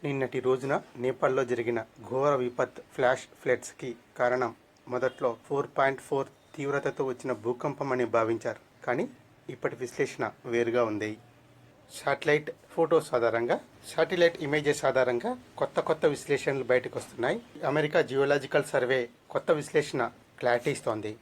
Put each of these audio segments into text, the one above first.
నిన్నటి రోజున నేపాల్లో జరిగిన ఘోర విపత్ ఫ్లాష్ ఫ్లడ్స్కి కారణం మొదట్లో 4.4 తీవ్రతతో వచ్చిన భూకంపం అని భావించారు. కానీ ఇప్పటి విశ్లేషణ వేరుగా ఉంది. శాటిలైట్ ఇమేజెస్ ఆధారంగా కొత్త విశ్లేషణలు బయటకు వస్తున్నాయి. అమెరికా జియోలాజికల్ సర్వే కొత్త విశ్లేషణ క్లారిటీ ఇస్తోంది.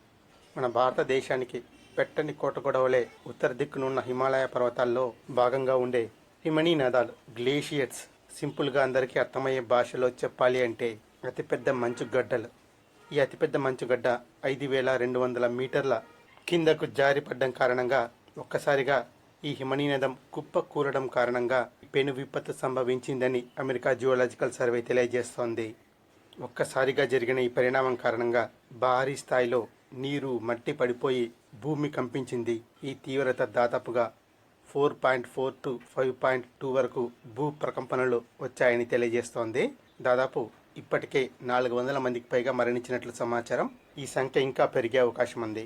మన భారతదేశానికి పెట్టని కోట గొడవలే ఉత్తర దిక్కునున్న హిమాలయ పర్వతాల్లో భాగంగా ఉండే హిమనీ నదాలు, గ్లేషియర్స్. సింపుల్గా అందరికీ అర్థమయ్యే భాషలో చెప్పాలి అంటే అతిపెద్ద మంచుగడ్డలు. ఈ అతిపెద్ద మంచుగడ్డ 5,200 మీటర్ల కిందకు జారిపడ్డం కారణంగా ఒక్కసారిగా ఈ హిమనీనదం కుప్ప కూలడం కారణంగా పెను విపత్తు సంభవించిందని అమెరికా జియోలాజికల్ సర్వే తెలియజేస్తోంది. ఒక్కసారిగా జరిగిన ఈ పరిణామం కారణంగా భారీ స్థాయిలో నీరు, మట్టి పడిపోయి భూమి కంపించింది. ఈ తీవ్రత దాదాపుగా 4.4 to 5.2 వరకు భూ ప్రకంపనలు వచ్చాయని తెలియజేస్తోంది. దాదాపు ఇప్పటికే 400 మందికి పైగా మరణించినట్లు సమాచారం. ఈ సంఖ్య ఇంకా పెరిగే అవకాశం ఉంది.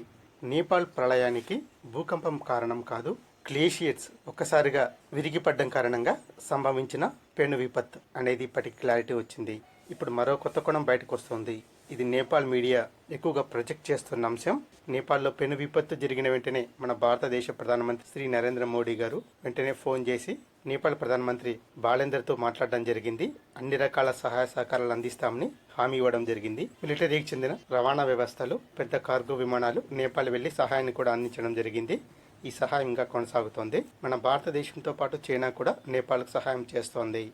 నేపాల్ ప్రళయానికి భూకంపం కారణం కాదు, గ్లేషియర్స్ ఒక్కసారిగా విరిగిపడ్డం కారణంగా సంభవించిన పెను విపత్తు అనేది ఇప్పటికి క్లారిటీ వచ్చింది. ఇప్పుడు మరో కొత్త కోణం బయటకు వస్తుంది. ఇది నేపాల్ మీడియా ఎక్కువగా ప్రొజెక్ట్ చేస్తున్న అంశం. నేపాల్లో పెను విపత్తు జరిగిన వెంటనే మన భారతదేశ ప్రధానమంత్రి శ్రీ నరేంద్ర మోడీ గారు వెంటనే ఫోన్ చేసి నేపాల్ ప్రధానమంత్రి బాలేందర్తో మాట్లాడడం జరిగింది. అన్ని రకాల సహాయ సహకారాలు అందిస్తామని హామీ ఇవ్వడం జరిగింది. మిలిటరీకి చెందిన రవాణా వ్యవస్థలు, పెద్ద కార్గో విమానాలు నేపాల్ వెళ్లి సహాయాన్ని కూడా అందించడం జరిగింది. ఈ సహాయం ఇంకా కొనసాగుతోంది. మన భారతదేశంతో పాటు చైనా కూడా నేపాల్కు సహాయం చేస్తోంది.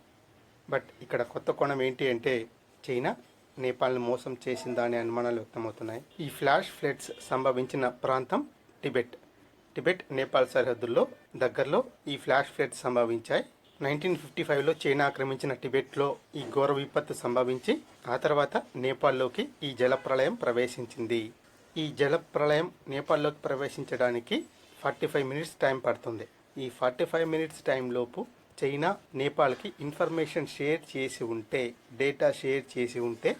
బట్ ఇక్కడ కొత్త కోణం ఏంటి అంటే చైనా నేపాల్ను మోసం చేసిందా అనే అనుమానాలు వ్యక్తమవుతున్నాయి. ఈ ఫ్లాష్ ఫ్లడ్స్ సంభవించిన ప్రాంతం టిబెట్ నేపాల్ సరిహద్దుల్లో దగ్గరలో ఈ ఫ్లాష్ ఫ్లడ్స్ సంభవించాయి. 1955లో చైనా ఆక్రమించిన టిబెట్లో ఈ ఘోర విపత్తు సంభవించి ఆ తర్వాత నేపాల్లోకి ఈ జలప్రళయం ప్రవేశించింది. ఈ జలప్రళయం నేపాల్లోకి ప్రవేశించడానికి 45 మినిట్స్ టైం పడుతుంది. ఈ 45 మినిట్స్ టైంలోపు చైనా నేపాల్కి ఇన్ఫర్మేషన్ షేర్ చేసి ఉంటే, డేటా షేర్ చేసి ఉంటే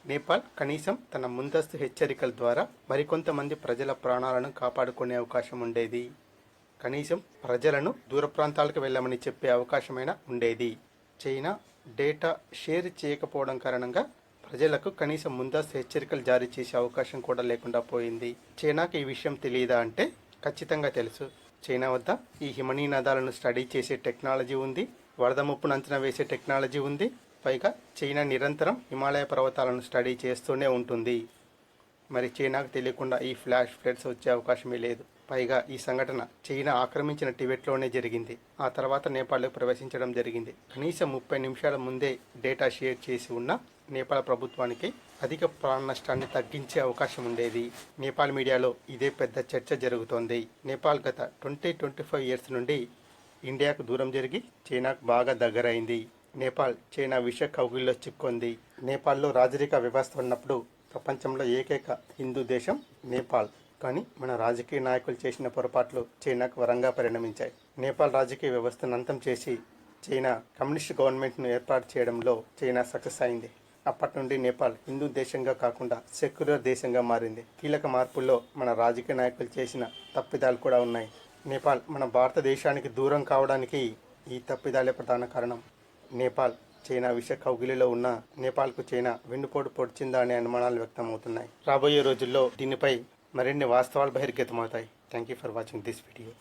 నేపాల్ కనీసం తన ముందస్తు హెచ్చరికల ద్వారా మరికొంతమంది ప్రజల ప్రాణాలను కాపాడుకునే అవకాశం ఉండేది. కనీసం ప్రజలను దూర ప్రాంతాలకు వెళ్ళమని చెప్పే అవకాశమైనా ఉండేది. చైనా డేటా షేర్ చేయకపోవడం కారణంగా ప్రజలకు కనీసం ముందస్తు హెచ్చరికలు జారీ చేసే అవకాశం కూడా లేకుండా పోయింది. చైనాకి ఈ విషయం తెలియదా అంటే ఖచ్చితంగా తెలుసు. చైనా వద్ద ఈ హిమనీ నదాలను స్టడీ చేసే టెక్నాలజీ ఉంది, వరద ముప్పును అంచనా వేసే టెక్నాలజీ ఉంది. పైగా చైనా నిరంతరం హిమాలయ పర్వతాలను స్టడీ చేస్తూనే ఉంటుంది. మరి చైనాకు తెలియకుండా ఈ ఫ్లాష్ ఫ్లడ్స్ వచ్చే అవకాశమే లేదు. పైగా ఈ సంఘటన చైనా ఆక్రమించిన టిబెట్లోనే జరిగింది. ఆ తర్వాత నేపాల్లోకి ప్రవేశించడం జరిగింది. కనీసం 30 నిమిషాల ముందే డేటా షేర్ చేసి ఉన్న నేపాల్ ప్రభుత్వానికి అధిక ప్రాణ నష్టాన్ని తగ్గించే అవకాశం ఉండేది. నేపాల్ మీడియాలో ఇదే పెద్ద చర్చ జరుగుతోంది. నేపాల్ గత 25 ఇయర్స్ నుండి ఇండియాకు దూరం జరిగి చైనాకు బాగా దగ్గరైంది. నేపాల్ చైనా విష కౌగిల్లో చిక్కొంది. నేపాల్లో రాజరిక వ్యవస్థ ఉన్నప్పుడు ప్రపంచంలో ఏకైక హిందూ దేశం నేపాల్. కానీ మన రాజకీయ నాయకులు చేసిన పొరపాట్లు చైనాకు వరంగా పరిణమించాయి. నేపాల్ రాజకీయ వ్యవస్థను అంతం చేసి చైనా కమ్యూనిస్ట్ గవర్నమెంట్ను ఏర్పాటు చేయడంలో చైనా సక్సెస్ అయింది. అప్పటి నుండి నేపాల్ హిందూ దేశంగా కాకుండా సెక్యులర్ దేశంగా మారింది. కీలక మార్పుల్లో మన రాజకీయ నాయకులు చేసిన తప్పిదాలు కూడా ఉన్నాయి. నేపాల్ మన భారతదేశానికి దూరం కావడానికి ఈ తప్పిదాలే ప్రధాన కారణం. నేపాల్ చైనా విష కౌగిలిలో ఉన్న నేపాల్కు చైనా వెన్నుపోటు పొడిచిందా అనే అనుమానాలు వ్యక్తమవుతున్నాయి. రాబోయే రోజుల్లో దీనిపై మరిన్ని వాస్తవాలు బహిర్గతమవుతాయి. Thank you for watching this video.